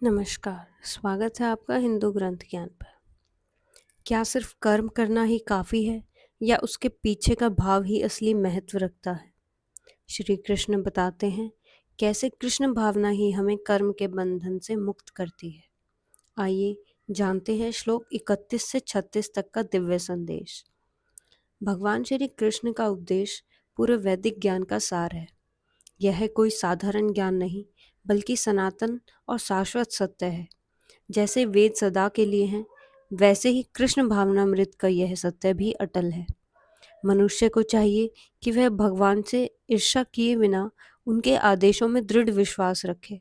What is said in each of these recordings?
नमस्कार, स्वागत है आपका हिंदू ग्रंथ ज्ञान पर। क्या सिर्फ कर्म करना ही काफ़ी है या उसके पीछे का भाव ही असली महत्व रखता है? श्री कृष्ण बताते हैं कैसे कृष्ण भावना ही हमें कर्म के बंधन से मुक्त करती है। आइए जानते हैं श्लोक 31 से 36 तक का दिव्य संदेश। भगवान श्री कृष्ण का उपदेश पूरे वैदिक ज्ञान का सार है। यह कोई साधारण ज्ञान नहीं, बल्कि सनातन और शाश्वत सत्य है। जैसे वेद सदा के लिए हैं, वैसे ही कृष्ण भावनामृत का यह सत्य भी अटल है। मनुष्य को चाहिए कि वह भगवान से ईर्ष्या किए बिना उनके आदेशों में दृढ़ विश्वास रखे।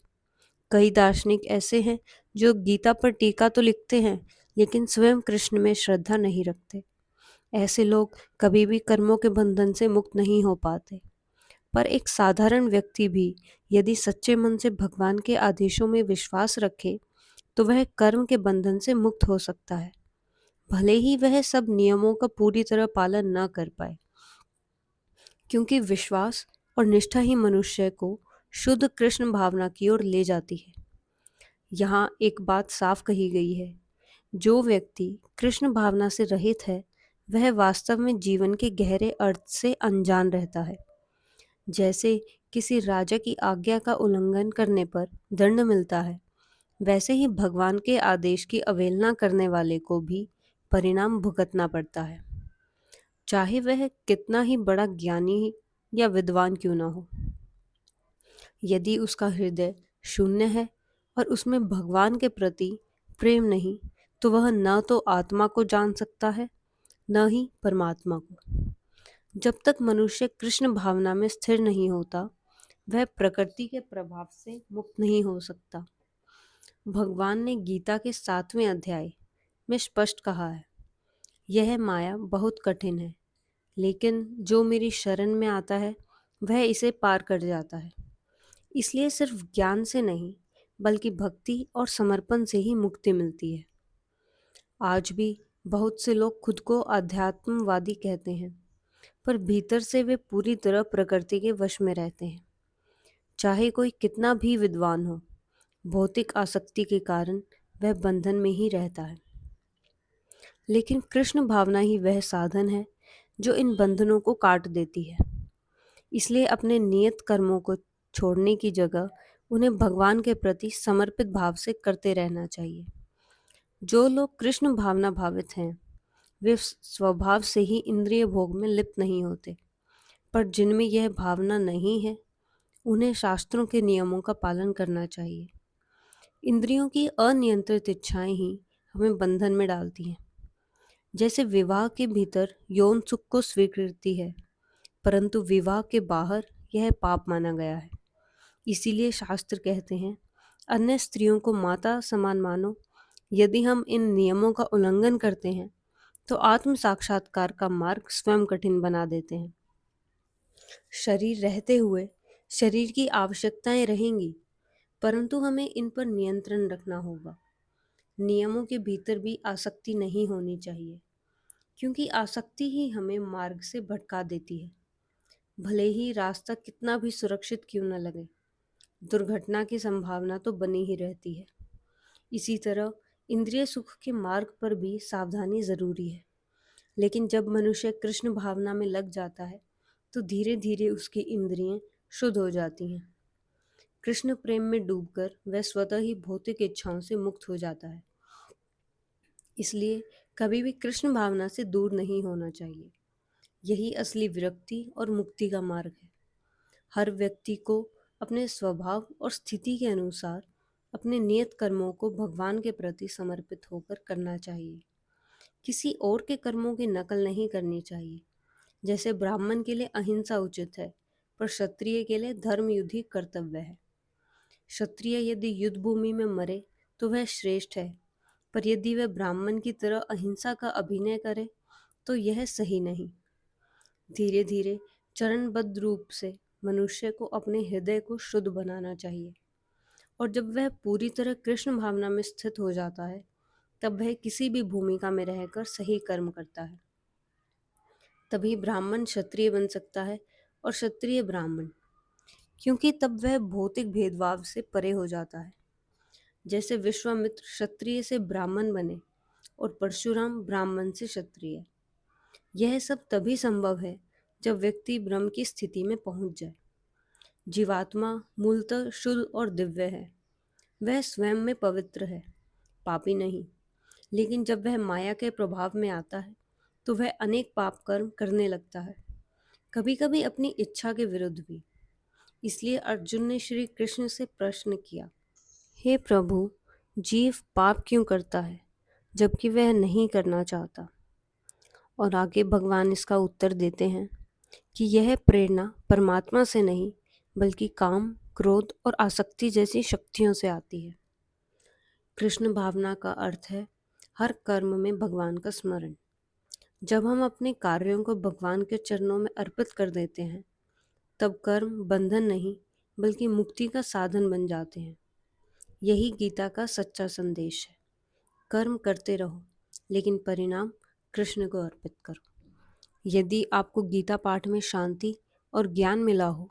कई दार्शनिक ऐसे हैं जो गीता पर टीका तो लिखते हैं, लेकिन स्वयं कृष्ण में श्रद्धा नहीं रखते। ऐसे लोग कभी भी कर्मों के बंधन से मुक्त नहीं हो पाते। पर एक साधारण व्यक्ति भी यदि सच्चे मन से भगवान के आदेशों में विश्वास रखे, तो वह कर्म के बंधन से मुक्त हो सकता है, भले ही वह सब नियमों का पूरी तरह पालन न कर पाए। क्योंकि विश्वास और निष्ठा ही मनुष्य को शुद्ध कृष्ण भावना की ओर ले जाती है। यहाँ एक बात साफ कही गई है, जो व्यक्ति कृष्ण भावना से रहित है, वह वास्तव में जीवन के गहरे अर्थ से अनजान रहता है। जैसे किसी राजा की आज्ञा का उल्लंघन करने पर दंड मिलता है, वैसे ही भगवान के आदेश की अवहेलना करने वाले को भी परिणाम भुगतना पड़ता है, चाहे वह कितना ही बड़ा ज्ञानी या विद्वान क्यों ना हो। यदि उसका हृदय शून्य है और उसमें भगवान के प्रति प्रेम नहीं, तो वह न तो आत्मा को जान सकता है, न ही परमात्मा को। जब तक मनुष्य कृष्ण भावना में स्थिर नहीं होता, वह प्रकृति के प्रभाव से मुक्त नहीं हो सकता। भगवान ने गीता के 7वें अध्याय में स्पष्ट कहा है, यह माया बहुत कठिन है, लेकिन जो मेरी शरण में आता है वह इसे पार कर जाता है। इसलिए सिर्फ ज्ञान से नहीं, बल्कि भक्ति और समर्पण से ही मुक्ति मिलती है। आज भी बहुत से लोग खुद को अध्यात्मवादी कहते हैं, पर भीतर से वे पूरी तरह प्रकृति के वश में रहते हैं। चाहे कोई कितना भी विद्वान हो, भौतिक आसक्ति के कारण वह बंधन में ही रहता है। लेकिन कृष्ण भावना ही वह साधन है जो इन बंधनों को काट देती है। इसलिए अपने नियत कर्मों को छोड़ने की जगह उन्हें भगवान के प्रति समर्पित भाव से करते रहना चाहिए। जो लोग कृष्ण भावना भावित हैं, वे स्वभाव से ही इंद्रिय भोग में लिप्त नहीं होते, पर जिनमें यह भावना नहीं है, उन्हें शास्त्रों के नियमों का पालन करना चाहिए। इंद्रियों की अनियंत्रित इच्छाएं ही हमें बंधन में डालती हैं। जैसे विवाह के भीतर यौन सुख को स्वीकृति है, परंतु विवाह के बाहर यह पाप माना गया है। इसीलिए शास्त्र कहते हैं, अन्य स्त्रियों को माता समान मानो। यदि हम इन नियमों का उल्लंघन करते हैं, तो आत्म साक्षात्कार का मार्ग स्वयं कठिन बना देते हैं। शरीर रहते हुए शरीर की आवश्यकताएं रहेंगी, परंतु हमें इन पर नियंत्रण रखना होगा। नियमों के भीतर भी आसक्ति नहीं होनी चाहिए, क्योंकि आसक्ति ही हमें मार्ग से भटका देती है। भले ही रास्ता कितना भी सुरक्षित क्यों न लगे, दुर्घटना की संभावना तो बनी ही रहती है। इसी तरह इंद्रिय सुख के मार्ग पर भी सावधानी जरूरी है। लेकिन जब मनुष्य कृष्ण भावना में लग जाता है, तो धीरे धीरे उसकी इंद्रियां शुद्ध हो जाती हैं। कृष्ण प्रेम में डूबकर वह स्वतः ही भौतिक इच्छाओं से मुक्त हो जाता है। इसलिए कभी भी कृष्ण भावना से दूर नहीं होना चाहिए। यही असली विरक्ति और मुक्ति का मार्ग है। हर व्यक्ति को अपने स्वभाव और स्थिति के अनुसार अपने नियत कर्मों को भगवान के प्रति समर्पित होकर करना चाहिए। किसी और के कर्मों की नकल नहीं करनी चाहिए। जैसे ब्राह्मण के लिए अहिंसा उचित है, पर क्षत्रिय के लिए धर्म युद्ध ही कर्तव्य है। क्षत्रिय यदि युद्ध भूमि में मरे तो वह श्रेष्ठ है, पर यदि वह ब्राह्मण की तरह अहिंसा का अभिनय करे तो यह सही नहीं। धीरे धीरे चरणबद्ध रूप से मनुष्य को अपने हृदय को शुद्ध बनाना चाहिए, और जब वह पूरी तरह कृष्ण भावना में स्थित हो जाता है, तब वह किसी भी भूमिका में रहकर सही कर्म करता है। तभी ब्राह्मण क्षत्रिय बन सकता है और क्षत्रिय ब्राह्मण, क्योंकि तब वह भौतिक भेदभाव से परे हो जाता है। जैसे विश्वामित्र क्षत्रिय से ब्राह्मण बने और परशुराम ब्राह्मण से क्षत्रिय। यह सब तभी संभव है जब व्यक्ति ब्रह्म की स्थिति में पहुंच जाए। जीवात्मा मूलतः शुद्ध और दिव्य है। वह स्वयं में पवित्र है, पापी नहीं। लेकिन जब वह माया के प्रभाव में आता है तो वह अनेक पाप कर्म करने लगता है, कभी कभी अपनी इच्छा के विरुद्ध भी। इसलिए अर्जुन ने श्री कृष्ण से प्रश्न किया, हे प्रभु, जीव पाप क्यों करता है जबकि वह नहीं करना चाहता? और आगे भगवान इसका उत्तर देते हैं कि यह प्रेरणा परमात्मा से नहीं बल्कि काम, क्रोध और आसक्ति जैसी शक्तियों से आती है। कृष्ण भावना का अर्थ है हर कर्म में भगवान का स्मरण। जब हम अपने कार्यों को भगवान के चरणों में अर्पित कर देते हैं तब कर्म बंधन नहीं बल्कि मुक्ति का साधन बन जाते हैं। यही गीता का सच्चा संदेश है। कर्म करते रहो लेकिन परिणाम कृष्ण को अर्पित करो। यदि आपको गीता पाठ में शांति और ज्ञान मिला हो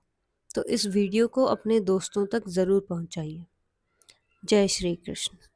तो इस वीडियो को अपने दोस्तों तक ज़रूर पहुंचाइए। जय श्री कृष्ण।